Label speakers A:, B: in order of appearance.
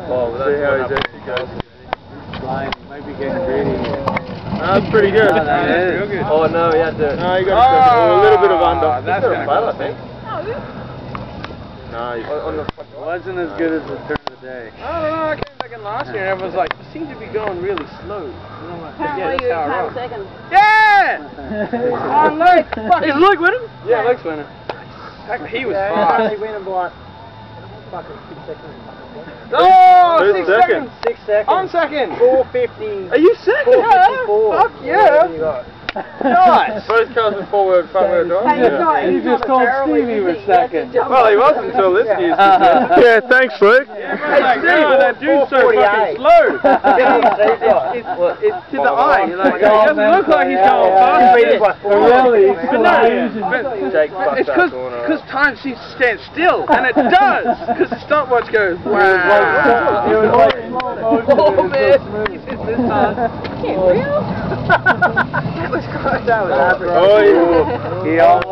A: Oh, well,
B: see how he actually goes.
A: Flying, maybe getting greedy.
B: That's pretty good.
A: That is real good.
B: Oh no, he had to. No, he got a little bit of under. That's a flat, I think. No, on the.
A: Wasn't as good as the turn of the day.
C: I don't know. I came back in last year and everyone's like, you seem to be going really slow. And I'm like,
D: Apparently you came second.
C: Yeah! Oh, Luke!
B: Is Luke winning?
C: Yeah, Luke's winning. He was fast.
A: He went by fucking 6 seconds.
C: Oh,
B: Who's
C: 6 seconds.
A: 6 seconds.
C: I'm second.
A: 450.
B: Are you second?
A: 454.
C: Fuck yeah. Nice.
B: Both cars with front wheel drive.
D: Hey,
A: You just called Stevie was second.
B: Well, he wasn't until this news. Yeah, thanks, Luke.
C: Hey, Steve, that dude's so fucking slow. It's to the eye. Like, it doesn't look like he's going fast.
A: Really?
C: It's because time seems to stand still, and it does, because the stopwatch goes, wow.
A: It was like slow motion.
C: Oh man, he's hit this time.
D: Real?
A: That was average.
B: Oh, yeah.
A: He almost